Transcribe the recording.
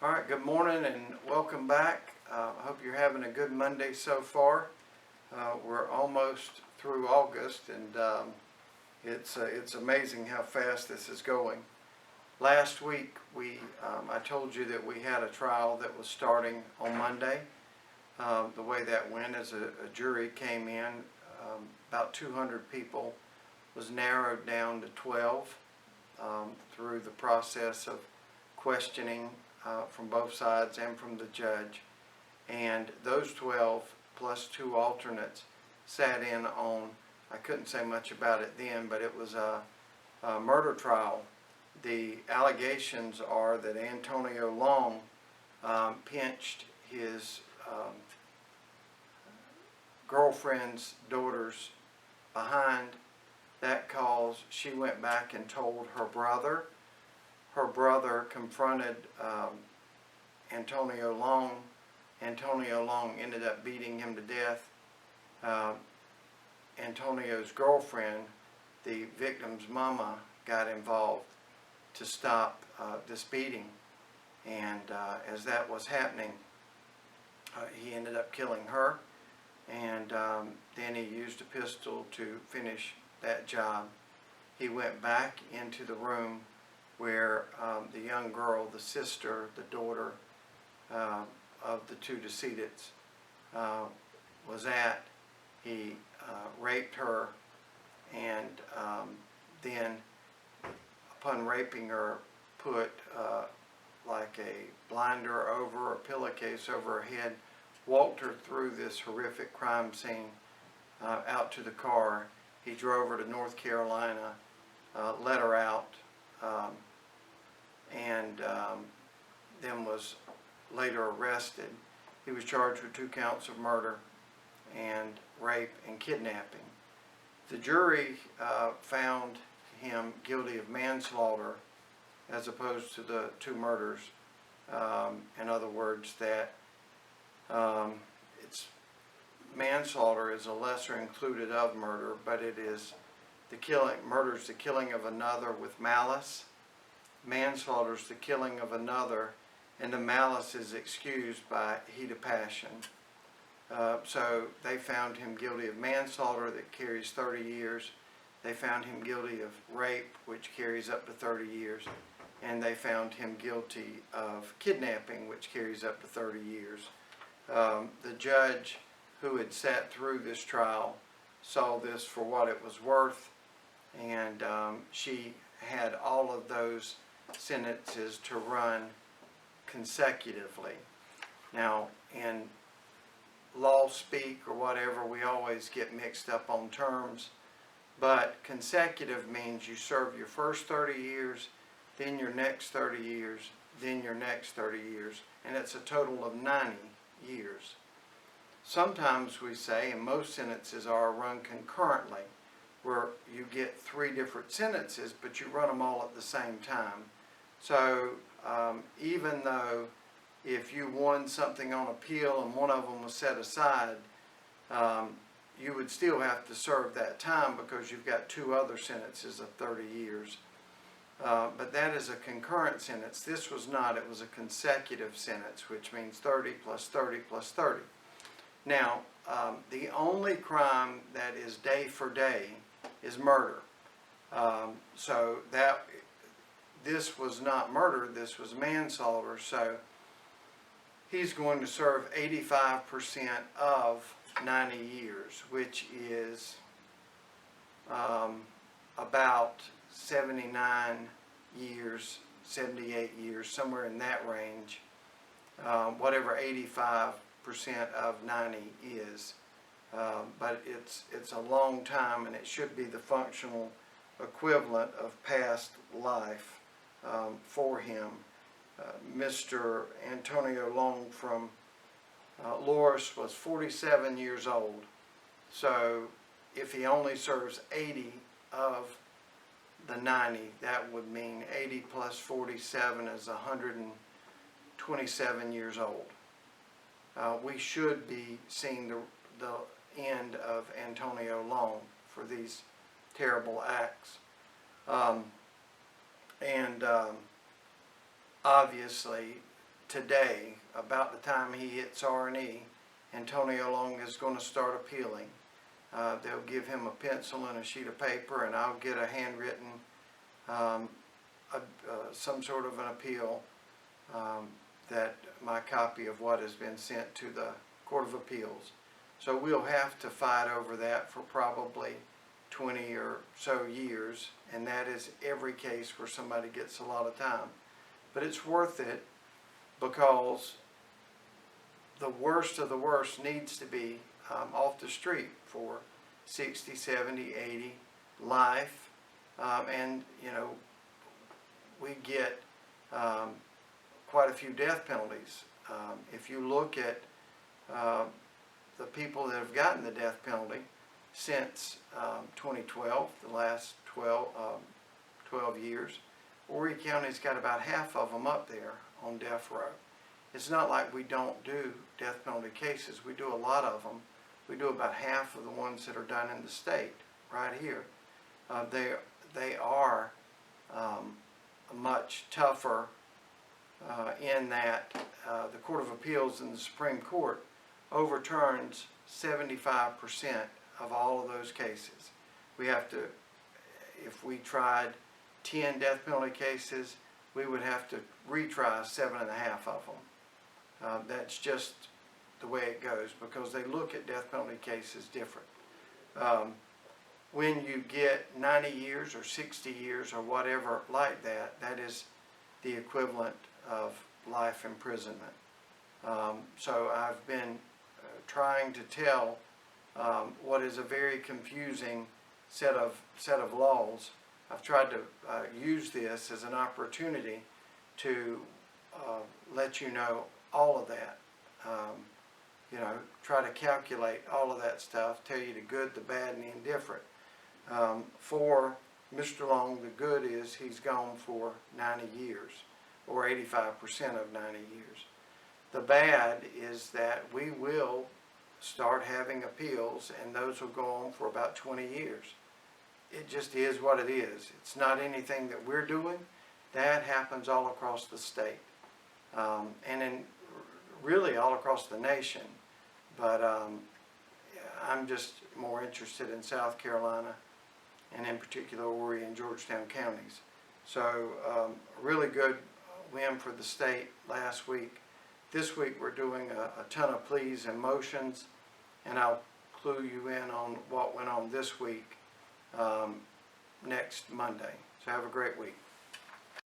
All right, good morning and welcome back. I hope you're having a good Monday so far. We're almost through August, and it's amazing how fast this is going. Last week, I told you that we had a trial that was starting on Monday. The way that went is a jury came in, about 200 people, was narrowed down to 12 through the process of questioning from both sides and from the judge. And those 12 plus 2 alternates sat in on, I couldn't say much about it then, but it was a murder trial. The allegations are that Antonio Long pinched his girlfriend's daughter's behind. That cause, she went back and told her brother. Her brother confronted Antonio Long. Antonio Long ended up beating him to death. Antonio's girlfriend, the victim's mama, got involved to stop this beating. And as that was happening, he ended up killing her. And then he used a pistol to finish that job. He went back into the room where the young girl, the sister, the daughter of the 2 decedents was at. He raped her, and then upon raping her, put like a blinder over, a pillowcase over her head, walked her through this horrific crime scene out to the car. He drove her to North Carolina, let her out, and then was later arrested. He was charged with 2 counts of murder and rape and kidnapping. The jury found him guilty of manslaughter as opposed to the 2 murders. In other words, that manslaughter is a lesser included of murder, but it is the killing. Murder is the killing of another with malice. Manslaughter is the killing of another, and the malice is excused by heat of passion. So they found him guilty of manslaughter that carries 30 years. They found him guilty of rape, which carries up to 30 years. And they found him guilty of kidnapping, which carries up to 30 years. The judge who had sat through this trial saw this for what it was worth, and she had all of those sentences to run consecutively. Now, in law speak or whatever, we always get mixed up on terms, but consecutive means you serve your first 30 years, then your next 30 years, then your next 30 years, and it's a total of 90 years. Sometimes we say, and most sentences are run concurrently, where you get 3 different sentences, but you run them all at the same time. So even though if you won something on appeal and one of them was set aside, you would still have to serve that time because you've got 2 other sentences of 30 years. But that is a concurrent sentence. This was not. It was a consecutive sentence, which means 30 plus 30 plus 30. Now, the only crime that is day for day is murder. So this was not murder, this was manslaughter. So he's going to serve 85% of 90 years, which is about 79 years, 78 years, somewhere in that range, whatever 85% of 90 is. But it's a long time, and it should be the functional equivalent of past life for him. Mr. Antonio Long from Loris was 47 years old. So if he only serves 80 of the 90, that would mean 80 plus 47 is 127 years old. We should be seeing the end of Antonio Long for these terrible acts. Obviously, today, about the time he hits R&E, Antonio Long is going to start appealing. They'll give him a pencil and a sheet of paper, and I'll get a handwritten, some sort of an appeal, that my copy of what has been sent to the Court of Appeals. So we'll have to fight over that for probably 20 or so years, and that is every case where somebody gets a lot of time. But it's worth it, because the worst of the worst needs to be off the street for 60, 70, 80 life, and you know, we get quite a few death penalties. If you look at the people that have gotten the death penalty since 2012, the last 12 years, Horry County's got about half of them up there on death row. It's not like we don't do death penalty cases. We do a lot of them. We do about half of the ones that are done in the state right here. They are much tougher in that the Court of Appeals and the Supreme Court overturns 75% of all of those cases. We have to, if we tried 10 death penalty cases, we would have to retry 7.5 of them. That's just the way it goes, because they look at death penalty cases different. When you get 90 years or 60 years or whatever like that, that is the equivalent of life imprisonment. So I've been trying to tell what is a very confusing set of laws. I've tried to use this as an opportunity to let you know all of that. You know, try to calculate all of that stuff, tell you the good, the bad, and the indifferent. For Mr. Long, the good is he's gone for 90 years, or 85% of 90 years. The bad is that we will start having appeals, and those will go on for about 20 years. It just is what it is. It's not anything that we're doing. That happens all across the state, and in really all across the nation. But I'm just more interested in South Carolina, and in particular Horry and Georgetown counties. So a really good win for the state last week. This week we're doing a ton of pleas and motions, and I'll clue you in on what went on this week next Monday. So have a great week.